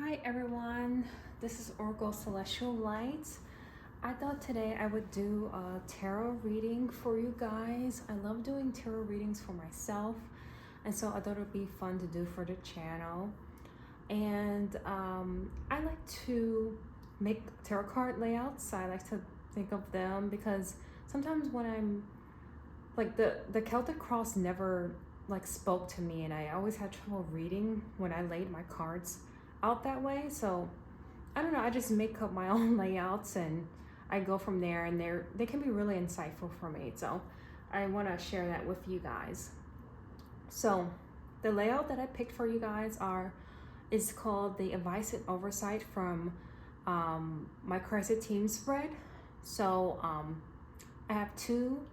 Hi everyone, this is Oracle Celestial Light. I thought today I would do a tarot reading for you guys. I love doing tarot readings for myself, and so I thought it would be fun to do for the channel. And I like to make tarot card layouts. I like to think of them because sometimes when I'm like the Celtic cross never like spoke to me, and I always had trouble reading when I laid my cards out that way. So I don't know, I just make up my own layouts and I go from there, and they can be really insightful for me. So I want to share that with you guys. So the layout that I picked for you guys is called the Advice and Oversight from my Crisis Team spread. So I have two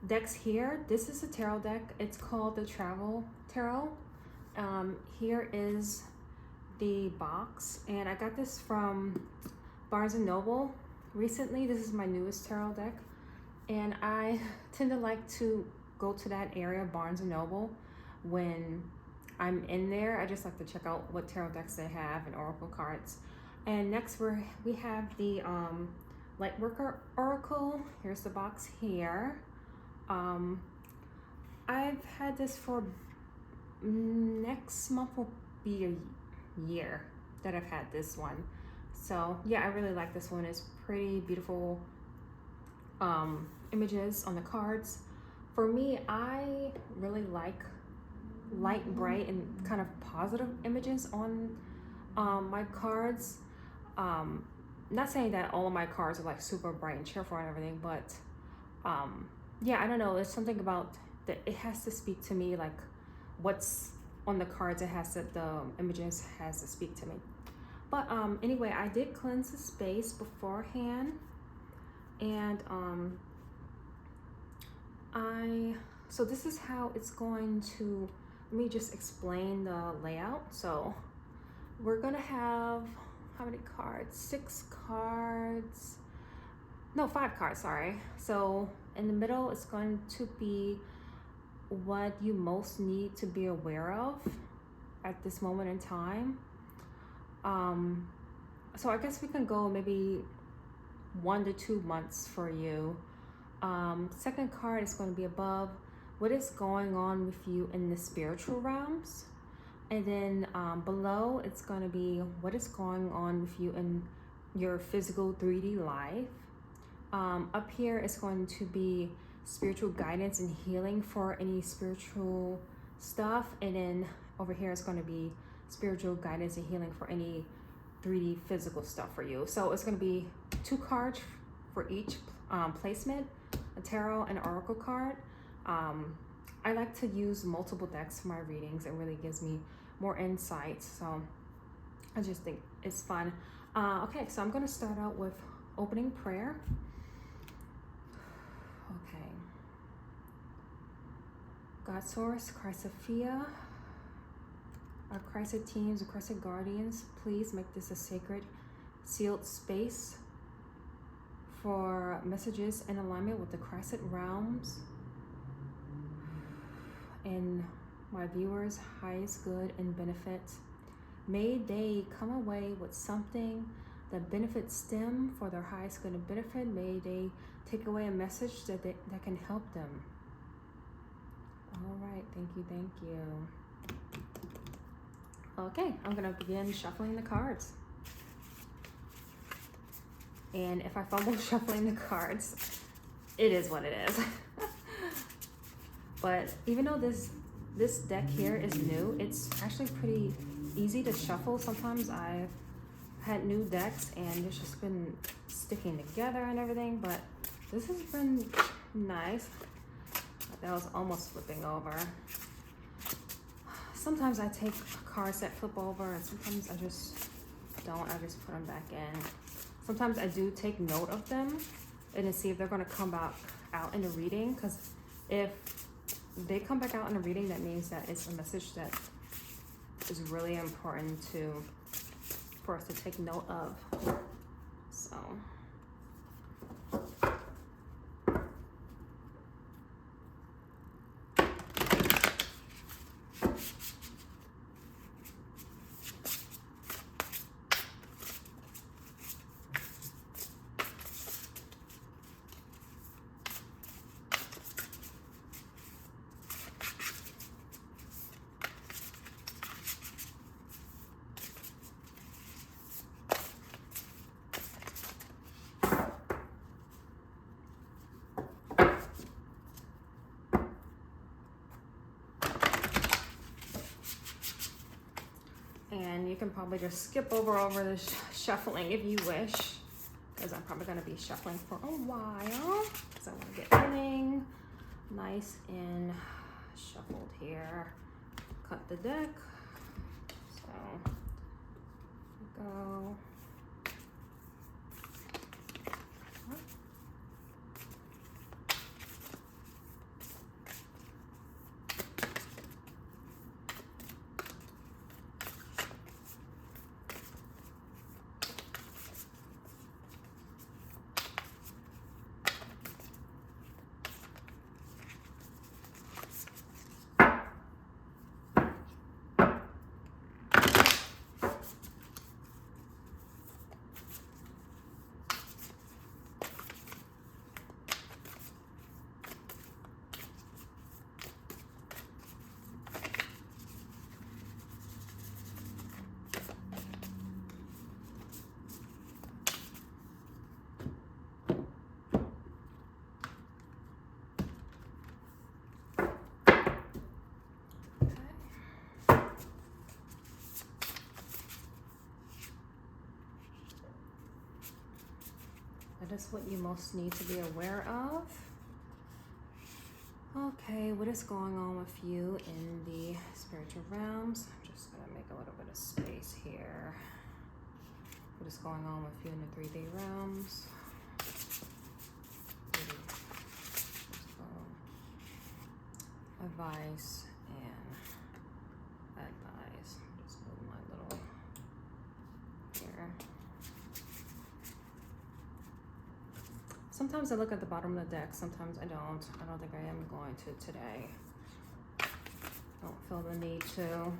decks here. This is a tarot deck. It's called the Travel Tarot. Here is the box, and I got this from Barnes & Noble recently. This is my newest tarot deck, and I tend to like to go to that area, Barnes & Noble, when I'm in there. I just like to check out what tarot decks they have and oracle cards. And next we have the Lightworker Oracle. Here's the box here. I've had this for next month will be a year that I've had this one. So yeah, I really like this one. It's pretty beautiful images on the cards. For me, I really like light, bright, and kind of positive images on my cards. Not saying that all of my cards are like super bright and cheerful and everything, but yeah, I don't know, there's something about that it has to speak to me, like what's on the cards, it has to, the images has to speak to me. But anyway, I did cleanse the space beforehand, and so this is how it's going to, let me just explain the layout. So we're gonna have, how many cards? 6 cards, no, 5 cards, sorry. So in the middle, it's going to be what you most need to be aware of at this moment in time. So I guess we can go maybe 1 to 2 months for you. Second card is going to be above, what is going on with you in the spiritual realms. And then below, it's going to be what is going on with you in your physical 3D life. Up here is going to be spiritual guidance and healing for any spiritual stuff, and then over here is going to be spiritual guidance and healing for any 3D physical stuff for you. So it's going to be 2 cards for each placement, a tarot and an oracle card. I like to use multiple decks for my readings. It really gives me more insight, so I just think it's fun. Okay, so I'm going to start out with opening prayer. Okay. God Source, Christ Sophia, our Christ teams, our Christ guardians, please make this a sacred, sealed space for messages in alignment with the Christ realms and my viewers' highest good and benefit. May they come away with something that benefits them for their highest good and benefit. May they take away a message that can help them. All right, thank you. Okay, I'm gonna begin shuffling the cards. And if I fumble shuffling the cards, it is what it is. But even though this deck here is new, it's actually pretty easy to shuffle. Sometimes I've had new decks and it's just been sticking together and everything, but this has been nice. That was almost flipping over. Sometimes I take cards that flip over, and sometimes I just don't. I just put them back in. Sometimes I do take note of them and to see if they're going to come back out in the reading, because if they come back out in the reading, that means that it's a message that is really important for us to take note of. So can probably just skip over this shuffling if you wish, because I'm probably going to be shuffling for a while, because I want to get everything nice and shuffled here. Cut the deck. So, here we go. That is what you most need to be aware of. Okay, what is going on with you in the spiritual realms? I'm just gonna make a little bit of space here. What is going on with you in the 3D realms? Advice and advice. Just move my little here. Sometimes I look at the bottom of the deck, sometimes I don't. I don't think I am going to today. Don't feel the need to. Okay.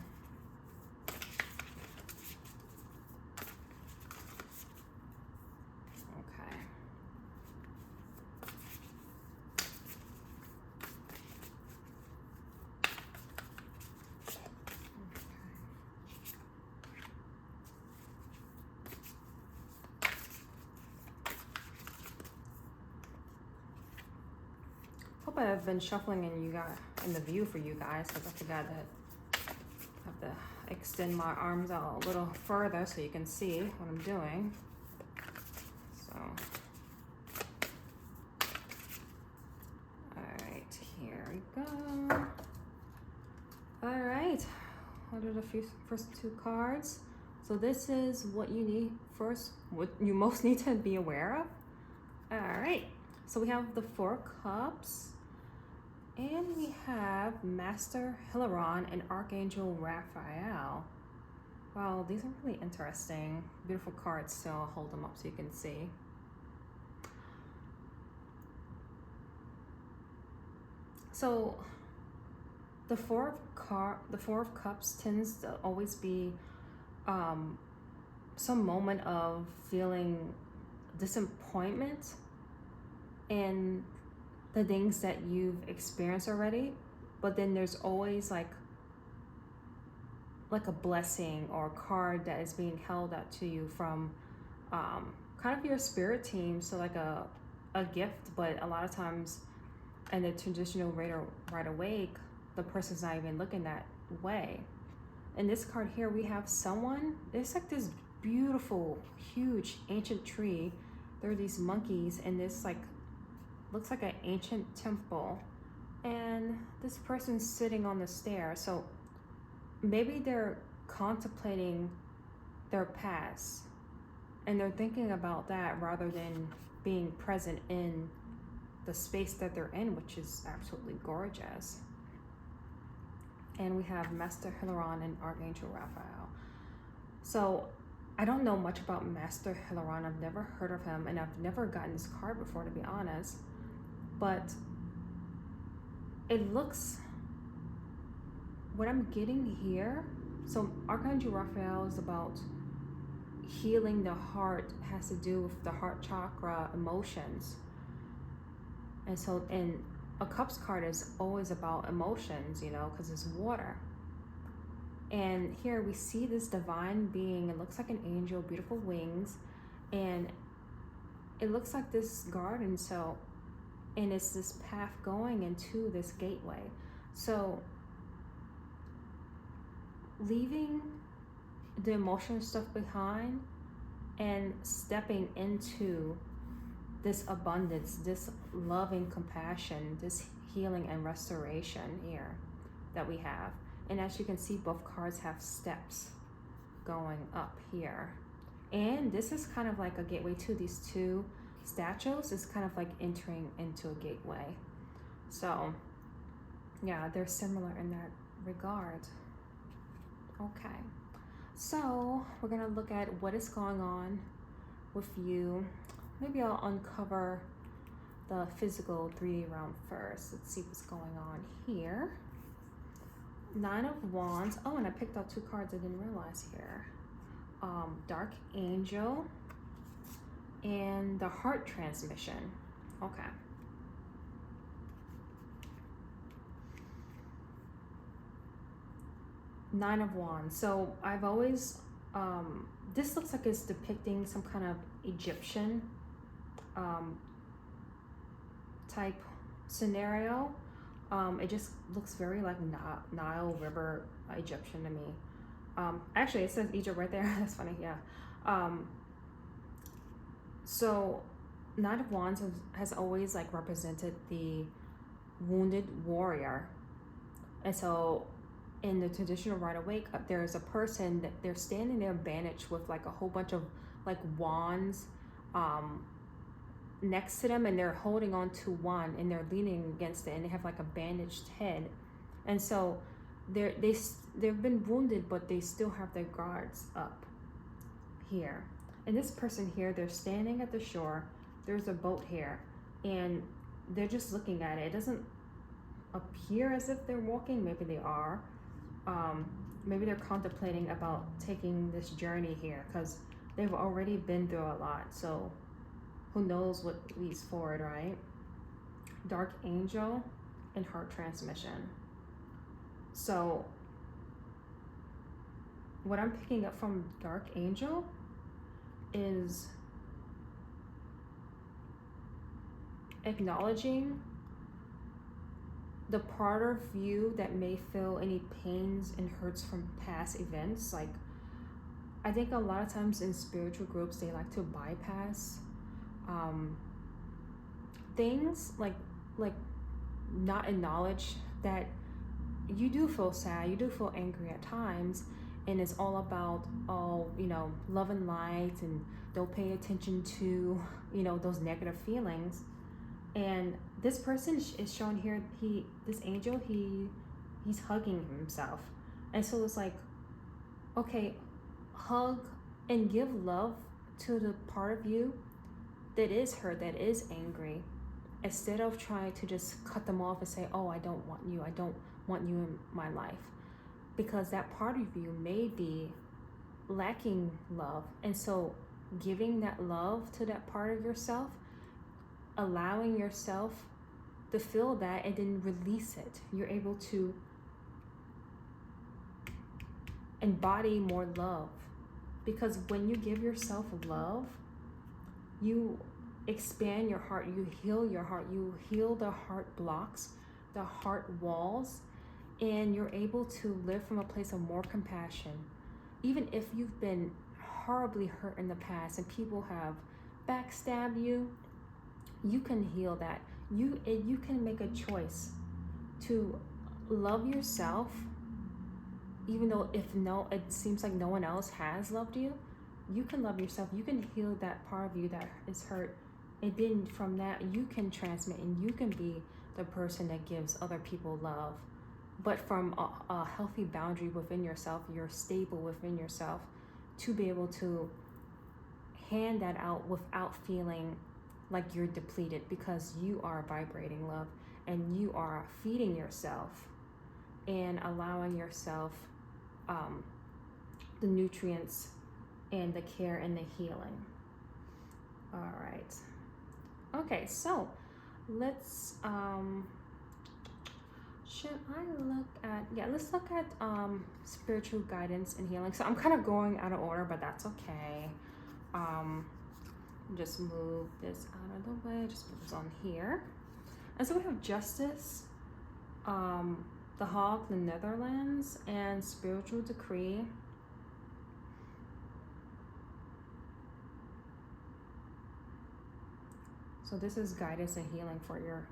Hope I've been shuffling in the view for you guys, because I forgot that I have to extend my arms out a little further so you can see what I'm doing. So, all right, here we go. All right, what are the first two cards? So this is what you need first, what you most need to be aware of. All right, so we have the Four Cups. And we have Master Hilaron and Archangel Raphael. Wow, these are really interesting. Beautiful cards, so I'll hold them up so you can see. So the Four of Cups tends to always be some moment of feeling disappointment and the things that you've experienced already, but then there's always like a blessing or a card that is being held out to you from kind of your spirit team. So like a gift, but a lot of times in the traditional Rider Waite, the person's not even looking that way. In this card here, we have someone, it's like this beautiful, huge, ancient tree. There are these monkeys and this like looks like an ancient temple, and this person's sitting on the stairs. So maybe they're contemplating their past and they're thinking about that rather than being present in the space that they're in, which is absolutely gorgeous. And we have Master Hilaron and Archangel Raphael. So I don't know much about Master Hilaron. I've never heard of him, and I've never gotten this card before, to be honest. But it looks, what I'm getting here, so Archangel Raphael is about healing the heart, has to do with the heart chakra, emotions. And so, and a Cups card is always about emotions, you know, because it's water. And here we see this divine being. It looks like an angel, beautiful wings, and it looks like this garden. So, and it's this path going into this gateway. So leaving the emotional stuff behind and stepping into this abundance, this loving compassion, this healing and restoration here that we have. And as you can see, both cards have steps going up here. And this is kind of like a gateway too. These two statues is kind of like entering into a gateway. So yeah, they're similar in that regard. Okay, so we're gonna look at what is going on with you. Maybe I'll uncover the physical 3D realm first. Let's see what's going on here. 9 of Wands. Oh, and I picked out 2 cards I didn't realize here. Dark Angel and the Heart Transmission. Okay. Nine of Wands. So I've always, this looks like it's depicting some kind of Egyptian type scenario. It just looks very like Nile River Egyptian to me. Actually, it says Egypt right there. That's funny, yeah. So Nine of Wands has always like represented the wounded warrior. And so in the traditional Rider Waite, there's a person that they're standing there bandaged with like a whole bunch of like wands next to them, and they're holding on to one and they're leaning against it, and they have like a bandaged head. And so they've been wounded, but they still have their guards up here. And this person here, they're standing at the shore. There's a boat here, and they're just looking at it. It doesn't appear as if they're walking. Maybe they are. Maybe they're contemplating about taking this journey here because they've already been through a lot. So who knows what leads forward, right? Dark Angel and Heart Transmission. So what I'm picking up from Dark Angel is acknowledging the part of you that may feel any pains and hurts from past events. Like, I think a lot of times in spiritual groups, they like to bypass things, like not acknowledge that you do feel sad, you do feel angry at times, and it's all about, love and light, and don't pay attention to, those negative feelings. And this person is shown here, this angel, he's hugging himself. And so it's like, okay, hug and give love to the part of you that is hurt, that is angry, instead of trying to just cut them off and say, oh, I don't want you in my life. Because that part of you may be lacking love. And so giving that love to that part of yourself, allowing yourself to feel that, and then release it. You're able to embody more love. Because when you give yourself love, you expand your heart, you heal your heart, you heal the heart blocks, the heart walls, and you're able to live from a place of more compassion. Even if you've been horribly hurt in the past and people have backstabbed you, you can heal that. You can make a choice to love yourself, even though it seems like no one else has loved you. You can love yourself. You can heal that part of you that is hurt, and then from that you can transmit, and you can be the person that gives other people love, but from a healthy boundary within yourself. You're stable within yourself to be able to hand that out without feeling like you're depleted, because you are vibrating love and you are feeding yourself and allowing yourself the nutrients and the care and the healing. All right. Okay, so let's let's look at spiritual guidance and healing. So I'm kind of going out of order, but that's okay. Just move this out of the way, just put this on here. And so we have Justice, the Hawk, the Netherlands, and Spiritual Decree. So this is guidance and healing for your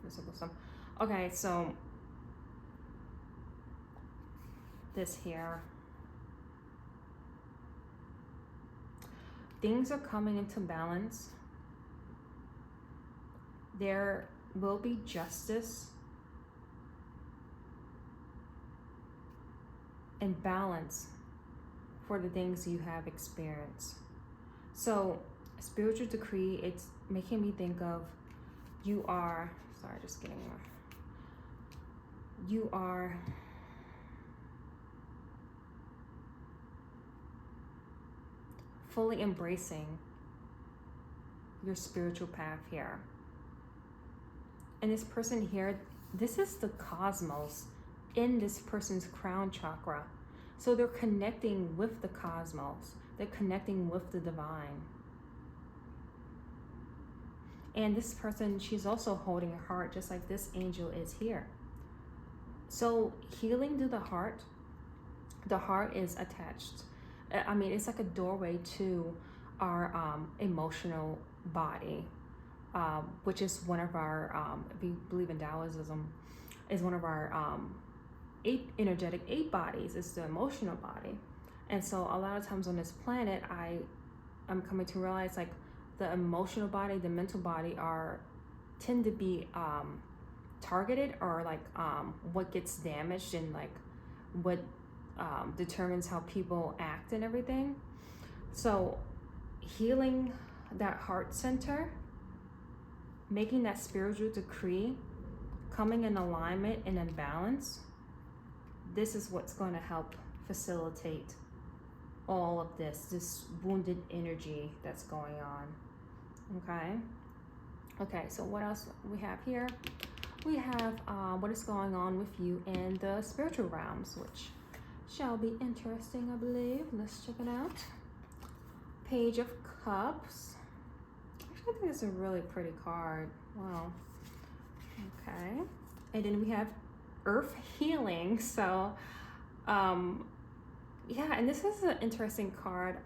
physical stuff. Okay, so this here. Things are coming into balance. There will be justice and balance for the things you have experienced. So spiritual decree, it's making me think of you are fully embracing your spiritual path here. And this person here, this is the cosmos in this person's crown chakra. So they're connecting with the cosmos. They're connecting with the divine. And this person, she's also holding a heart just like this angel is here. So healing through the heart is attached. I mean, it's like a doorway to our emotional body, which is one of our, if you believe in Taoism, is one of our eight bodies. It's the emotional body. And so a lot of times on this planet, I'm coming to realize like the emotional body, the mental body tend to be targeted, or like what gets damaged and like what determines how people act and everything. So healing that heart center, making that spiritual decree, coming in alignment and in balance, this is what's going to help facilitate all of this wounded energy that's going on. Okay, so what else we have here? We have what is going on with you in the spiritual realms, which shall be interesting, I believe. Let's check it out. Page of Cups. Actually, I think it's a really pretty card. Wow. Okay. And then we have Earth Healing. So, yeah, and this is an interesting card.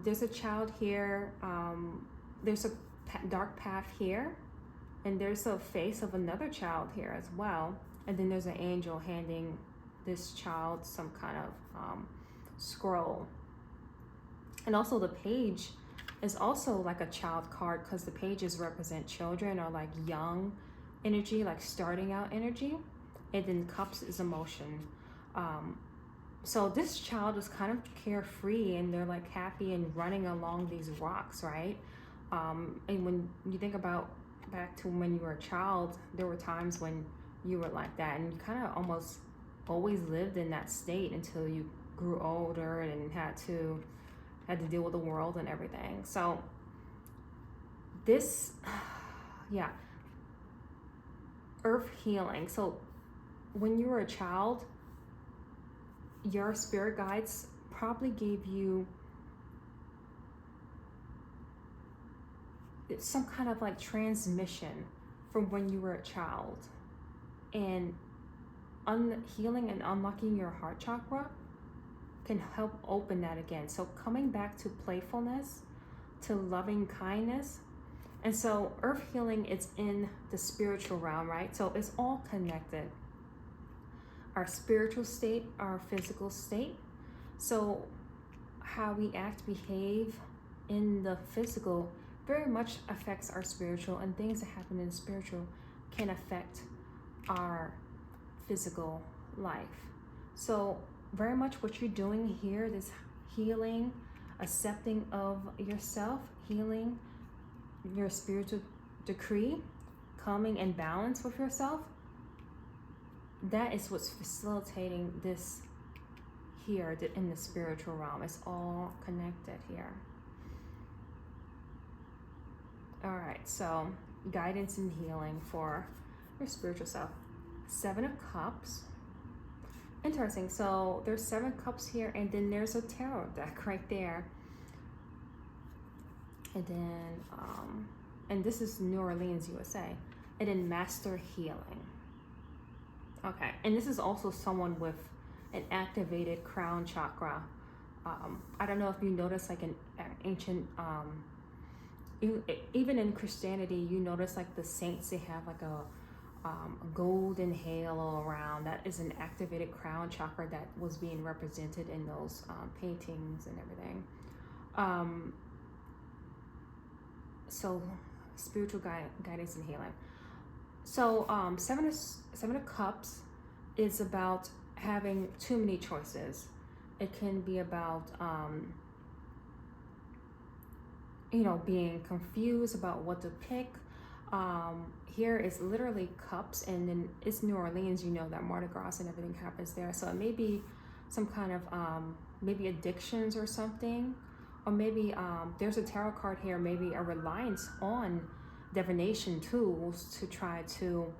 There's a child here. There's a dark path here. And there's a face of another child here as well. And then there's an angel handing this child some kind of scroll. And also the page is also like a child card, because the pages represent children or like young energy, like starting out energy. And then cups is emotion. So this child is kind of carefree, and they're like happy and running along these rocks, right? And when you think about back to when you were a child, there were times when you were like that, and you kind of almost always lived in that state until you grew older and had to deal with the world and everything. So this, yeah, Earth Healing. So when you were a child, your spirit guides probably gave you some kind of like transmission from when you were a child, and healing and unlocking your heart chakra can help open that again. So coming back to playfulness, to loving kindness. And so Earth Healing is in the spiritual realm, right? So it's all connected. Our spiritual state, our physical state. So how we act, behave in the physical very much affects our spiritual, and things that happen in the spiritual can affect our physical life. So very much what you're doing here, this healing, accepting of yourself, healing your spiritual decree, coming in balance with yourself, that is what's facilitating this here in the spiritual realm. It's all connected here. All right, so guidance and healing for your spiritual self. 7 of Cups. Interesting. So there's 7 cups here, and then there's a tarot deck right there. And then, and this is New Orleans, USA. And then Master Healing. Okay, and this is also someone with an activated crown chakra. I don't know if you notice like an ancient even in Christianity, you notice like the saints, they have like a golden halo around. That is an activated crown chakra that was being represented in those paintings and everything. So spiritual guidance and healing. So seven of cups is about having too many choices. It can be about being confused about what to pick. Here is literally cups, and then it's New Orleans, that Mardi Gras and everything happens there. So it may be some kind of maybe addictions or something, or maybe there's a tarot card here, maybe a reliance on divination tools to try to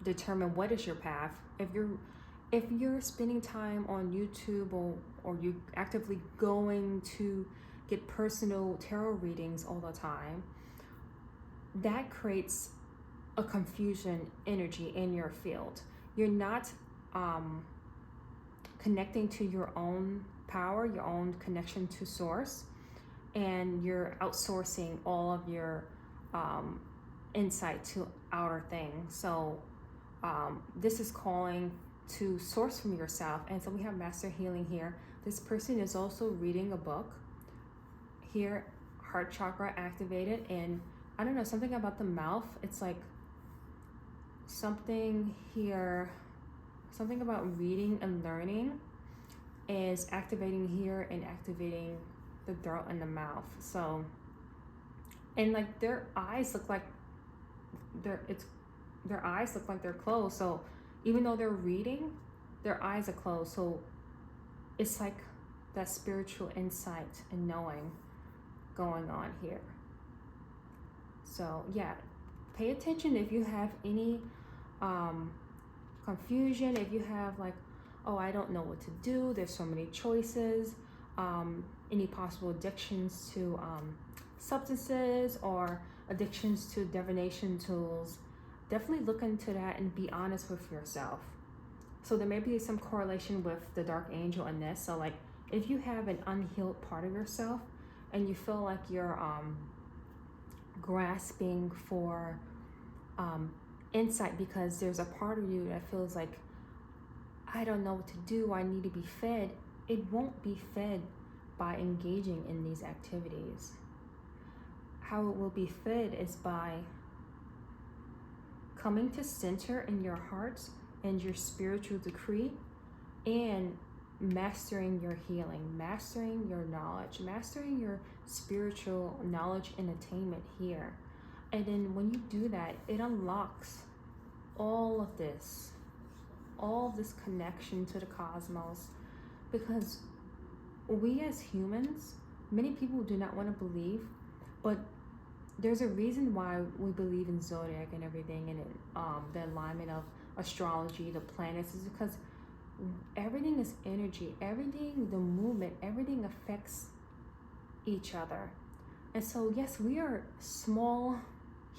determine what is your path. If you're spending time on YouTube or you actively going to get personal tarot readings all the time, that creates a confusion energy in your field. You're not connecting to your own power, your own connection to source, and you're outsourcing all of your insight to outer things. So this is calling to source from yourself. And so we have master healing here. This person is also reading a book here, heart chakra activated, and I don't know, something about the mouth. It's like something here, something about reading and learning is activating here and activating the throat and the mouth. So, and like their eyes look like they're closed. So even though they're reading, their eyes are closed. So it's like that spiritual insight and knowing going on here. So yeah, pay attention if you have any confusion, if you have like, oh, I don't know what to do, there's so many choices, any possible addictions to substances or addictions to divination tools, definitely look into that and be honest with yourself. So there may be some correlation with the dark angel in this. So like if you have an unhealed part of yourself and you feel like you're grasping for insight because there's a part of you that feels like, I don't know what to do, I need to be fed, it won't be fed by engaging in these activities. How it will be fed is by coming to center in your heart and your spiritual decree, and mastering your healing, mastering your knowledge, mastering your spiritual knowledge and attainment here. And then when you do that, it unlocks all of this connection to the cosmos. Because we as humans, many people do not want to believe, but there's a reason why we believe in zodiac and everything, and the alignment of astrology, the planets, is because everything is energy. Everything, the movement, everything affects each other. And so yes, we are small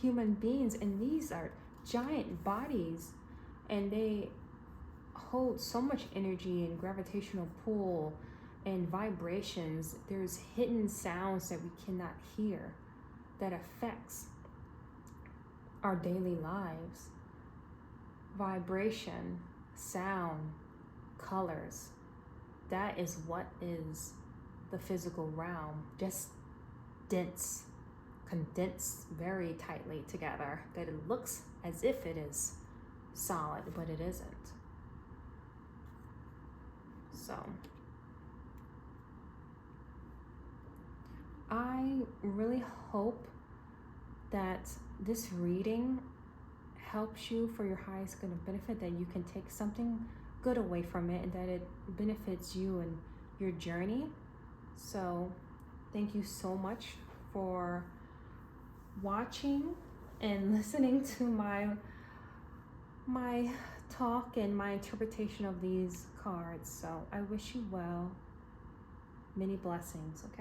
human beings, and these are giant bodies, and they hold so much energy and gravitational pull and vibrations. There's hidden sounds that we cannot hear that affects our daily lives. Vibration, sound, colors, that is what is the physical realm, just dense, condensed very tightly together, that it looks as if it is solid, but it isn't. So I really hope that this reading helps you for your highest good and benefit, that you can take something good away from it and that it benefits you and your journey. So thank you so much for watching and listening to my talk and my interpretation of these cards. So I wish you well. Many blessings, okay?